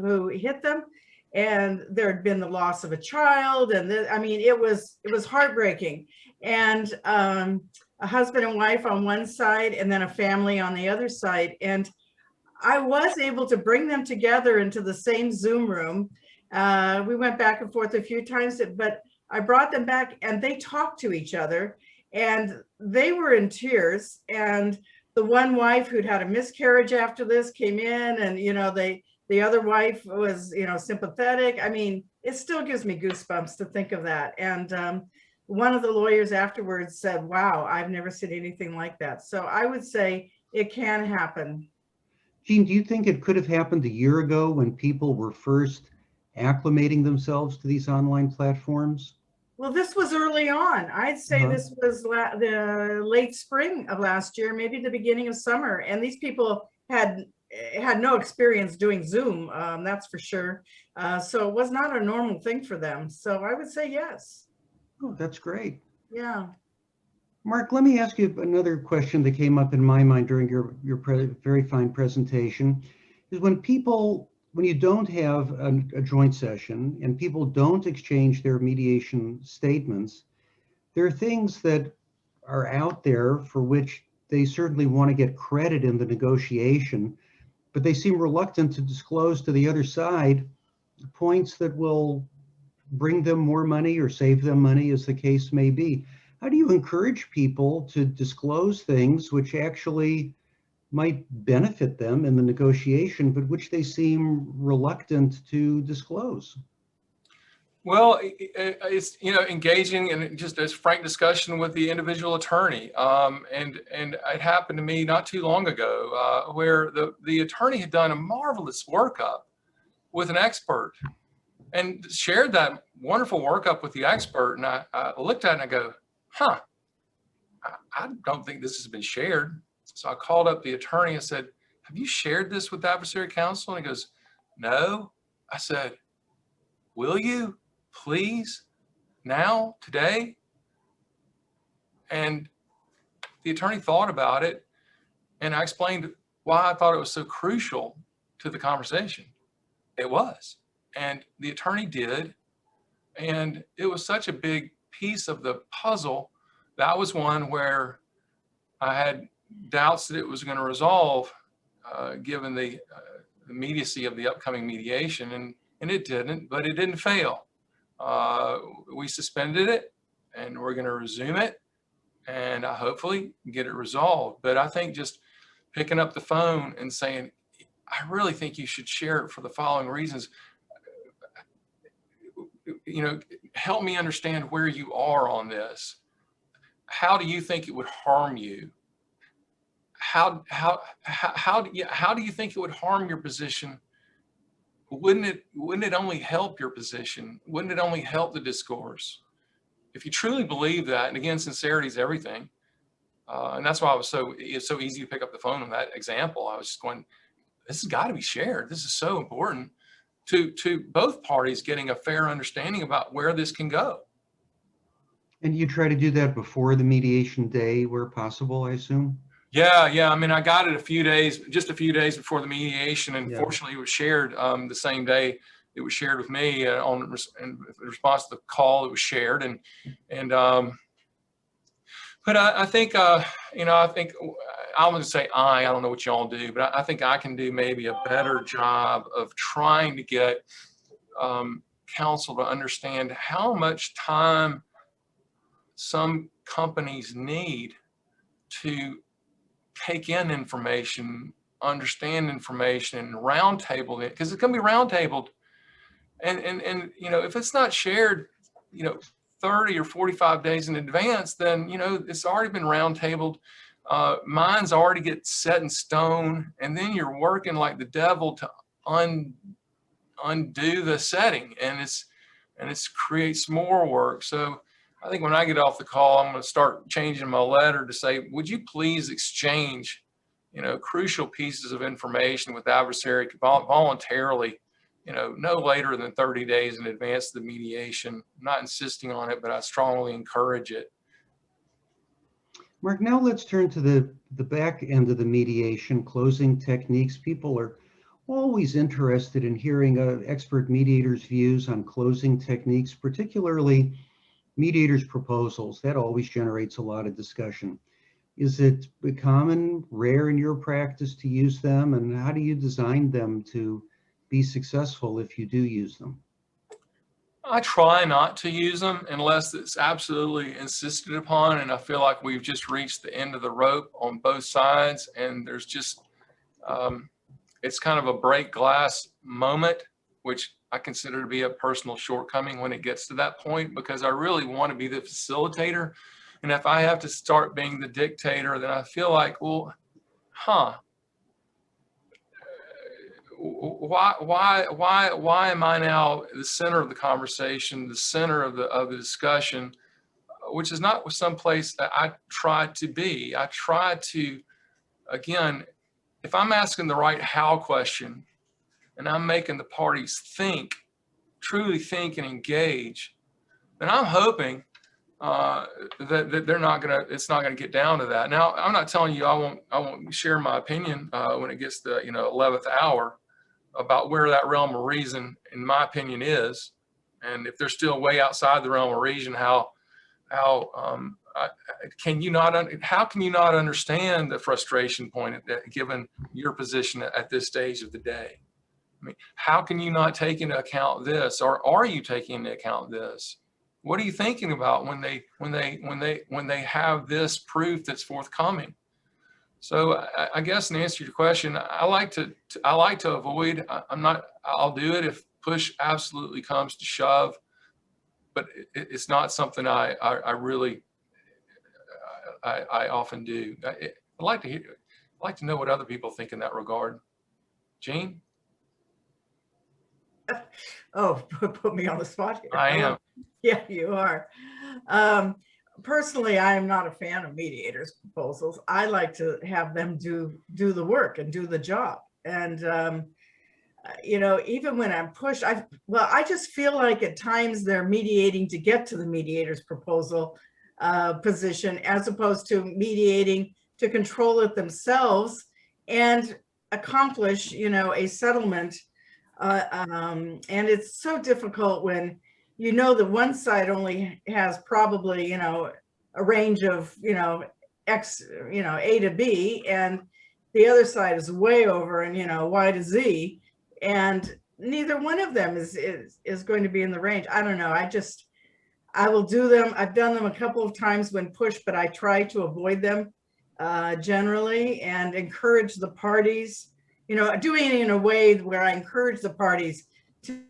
who hit them. And there had been the loss of a child, and it was heartbreaking. And a husband and wife on one side and then a family on the other side. And I was able to bring them together into the same Zoom room. We went back and forth a few times, but I brought them back and they talked to each other, and they were in tears. And the one wife who'd had a miscarriage after this came in, and, the other wife was, sympathetic. It still gives me goosebumps to think of that. And one of the lawyers afterwards said, wow, I've never seen anything like that. So I would say it can happen. Jean, do you think it could have happened a year ago when people were first acclimating themselves to these online platforms? Well, this was early on. I'd say this was the late spring of last year, maybe the beginning of summer. And these people had no experience doing Zoom, that's for sure. So it was not a normal thing for them. So I would say yes. Oh, that's great. Yeah. Mark, let me ask you another question that came up in my mind during your very fine presentation. Is when you don't have a joint session and people don't exchange their mediation statements, there are things that are out there for which they certainly want to get credit in the negotiation, but they seem reluctant to disclose to the other side points that will bring them more money or save them money, as the case may be. How do you encourage people to disclose things which actually might benefit them in the negotiation, but which they seem reluctant to disclose? Well, it's, engaging in just a frank discussion with the individual attorney. And it happened to me not too long ago, where the attorney had done a marvelous workup with an expert and shared that wonderful workup with the expert. And I looked at it and I go, huh, I don't think this has been shared. So I called up the attorney and said, have you shared this with the adversary counsel? And he goes, no. I said, will you please now, today? And the attorney thought about it, and I explained why I thought it was so crucial to the conversation. It was, and the attorney did, and it was such a big piece of the puzzle. That was one where I had doubts that it was going to resolve, given the immediacy of the upcoming mediation, and it didn't, but it didn't fail. We suspended it, and we're going to resume it, and hopefully get it resolved. But I think just picking up the phone and saying, I really think you should share it for the following reasons. Help me understand where you are on this. How do you think it would harm you? How do you think it would harm your position? Wouldn't it only help your position? Wouldn't it only help the discourse? If you truly believe that, and again, sincerity is everything. And that's why it's so easy to pick up the phone on that example. I was just going, this has got to be shared. This is so important to both parties getting a fair understanding about where this can go. And you try to do that before the mediation day where possible, I assume? Yeah. I mean, I got it just a few days before the mediation, and Yeah. Fortunately it was shared the same day it was shared with me in response to the call. It was shared, but I think I think I'm going to say I don't know what y'all do, but I think I can do maybe a better job of trying to get counsel to understand how much time some companies need to take in information, understand information, and roundtable it, because it can be roundtabled. And if it's not shared, 30 or 45 days in advance, then it's already been roundtabled. Minds already get set in stone, and then you're working like the devil to undo the setting, and it's creates more work. So I think when I get off the call, I'm going to start changing my letter to say, would you please exchange, crucial pieces of information with the adversary voluntarily, no later than 30 days in advance of the mediation. I'm not insisting on it, but I strongly encourage it. Mark, now let's turn to the back end of the mediation, closing techniques. People are always interested in hearing expert mediators' views on closing techniques, particularly mediators' proposals. That always generates a lot of discussion. Is it common, rare in your practice to use them, and how do you design them to be successful if you do use them? I try not to use them unless it's absolutely insisted upon, and I feel like we've just reached the end of the rope on both sides, and there's just it's kind of a break glass moment, which I consider to be a personal shortcoming when it gets to that point, because I really want to be the facilitator. And if I have to start being the dictator, then I feel like, well, why am I now the center of the conversation, the center of the discussion, which is not some place that I try to be. I try to, again, if I'm asking the right how question and I'm making the parties think, truly think and engage, then I'm hoping that they're not gonna, it's not gonna get down to that. Now, I'm not telling you I won't share my opinion when it gets to 11th hour about where that realm of reason, in my opinion, is, and if they're still way outside the realm of reason, how can you not understand the frustration point given your position at this stage of the day? I mean, how can you not take into account this, or are you taking into account this? What are you thinking about when they have this proof that's forthcoming? So I guess in answer to your question, I like to avoid. I'll do it if push absolutely comes to shove. but it's not something I really I often do. I'd like to hear, I'd like to know what other people think in that regard. Gene? Oh, put me on the spot here. I am. Yeah, you are. Personally, I am not a fan of mediators' proposals. I like to have them do the work and do the job. And you know, even when I'm pushed, I just feel like at times they're mediating to get to the mediator's proposal position, as opposed to mediating to control it themselves and accomplish, you know, a settlement. And it's so difficult when you know that one side only has probably, you know, a range of, you know, X, you know, A to B, and the other side is way over and, you know, Y to Z, and neither one of them is going to be in the range. I don't know. I will do them. I've done them a couple of times when pushed, but I try to avoid them generally, and encourage the parties, you know, doing it in a way where I encourage the parties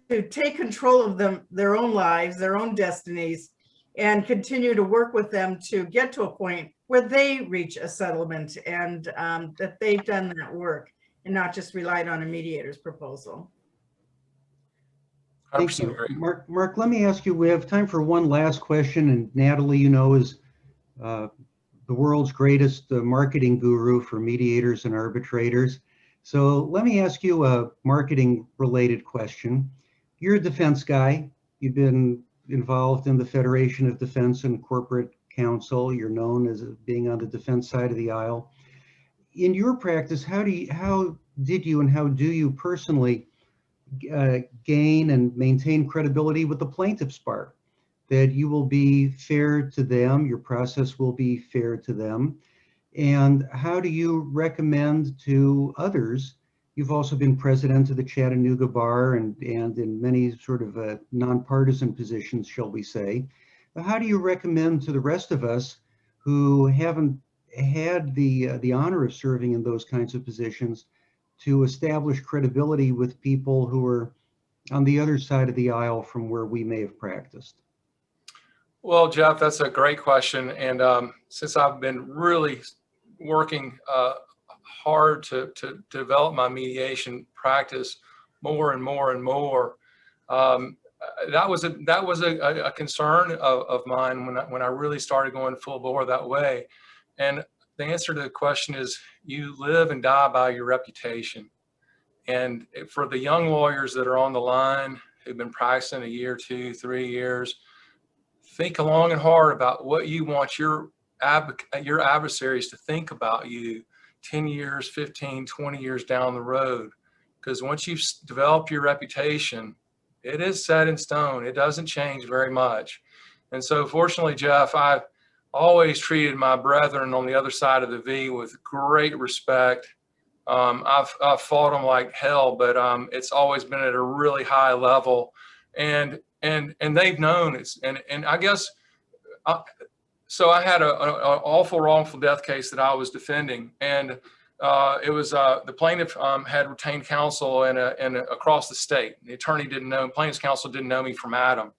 to take control of their own lives, their own destinies, and continue to work with them to get to a point where they reach a settlement, and that they've done that work and not just relied on a mediator's proposal. Thank you. Mark, let me ask you, we have time for one last question, and Natalie, you know, is the world's greatest marketing guru for mediators and arbitrators. So let me ask you a marketing related question. You're a defense guy. You've been involved in the Federation of Defense and Corporate Counsel. You're known as being on the defense side of the aisle. In your practice, how did you and how do you personally gain and maintain credibility with the plaintiff's bar? That you will be fair to them, your process will be fair to them. And how do you recommend to others? You've also been president of the Chattanooga Bar and in many sort of nonpartisan positions, shall we say. But how do you recommend to the rest of us who haven't had the honor of serving in those kinds of positions to establish credibility with people who are on the other side of the aisle from where we may have practiced? Well, Jeff, that's a great question. And since I've been really working hard to develop my mediation practice more and more and more, that was a concern of mine when I really started going full bore that way. And the answer to the question is, you live and die by your reputation. And for the young lawyers that are on the line who've been practicing a year, 2, 3 years, think long and hard about what you want your adversaries to think about you 10 years, 15, 20 years down the road. Because once you've developed your reputation, it is set in stone. It doesn't change very much. And so fortunately, Jeff, I've always treated my brethren on the other side of the V with great respect. I've fought them like hell, but it's always been at a really high level. And they've known it's, and I guess, so I had an awful wrongful death case that I was defending, and it was the plaintiff had retained counsel and across the state. The attorney didn't know, plaintiff's counsel didn't know me from Adam.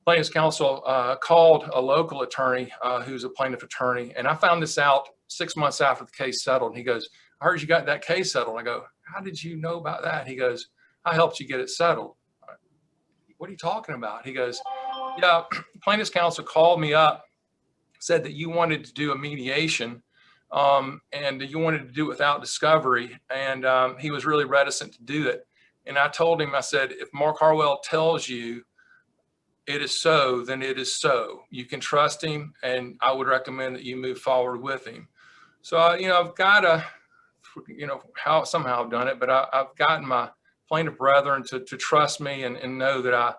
Plaintiff's counsel called a local attorney who's a plaintiff attorney, and I found this out 6 months after the case settled. He goes, "I heard you got that case settled." I go, "How did you know about that?" He goes, "I helped you get it settled." What are you talking about? He goes, "Yeah, plaintiff's counsel called me up, said that you wanted to do a mediation, and you wanted to do it without discovery, and he was really reticent to do it." And I told him, I said, "If Marc Harwell tells you it is so, then it is so. You can trust him, and I would recommend that you move forward with him." So, I've got to, somehow I've done it, but I've gotten my plaintiff brethren to trust me and know that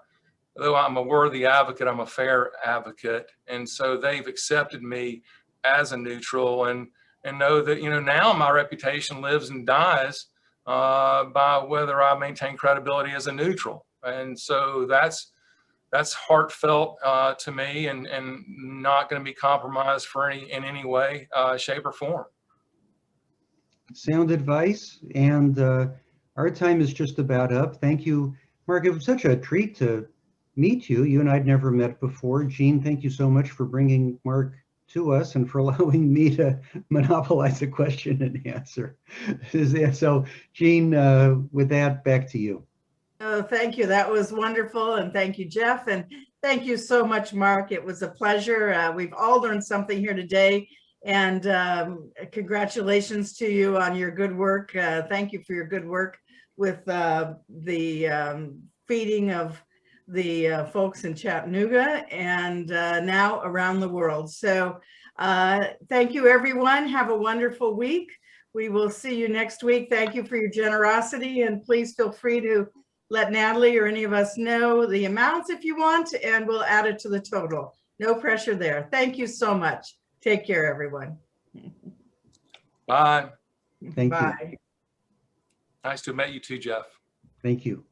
though I'm a worthy advocate, I'm a fair advocate. And so they've accepted me as a neutral and know that, now my reputation lives and dies by whether I maintain credibility as a neutral. And so that's heartfelt to me and not going to be compromised in any way, shape or form. Sound advice. And our time is just about up. Thank you, Mark. It was such a treat to meet you. You and I'd never met before. Jean, thank you so much for bringing Marc to us and for allowing me to monopolize the question and answer. So, Jean, with that, back to you. Oh, thank you. That was wonderful. And thank you, Jeff. And thank you so much, Marc. It was a pleasure. We've all learned something here today. And congratulations to you on your good work. Thank you for your good work with the feeding of the folks in Chattanooga and now around the world. So thank you, everyone. Have a wonderful week. We will see you next week. Thank you for your generosity, and please feel free to let Natalie or any of us know the amounts if you want, and we'll add it to the total. No pressure there. Thank you so much. Take care, everyone. Bye. Thank you. Bye. Nice to meet you too, Jeff. Thank you.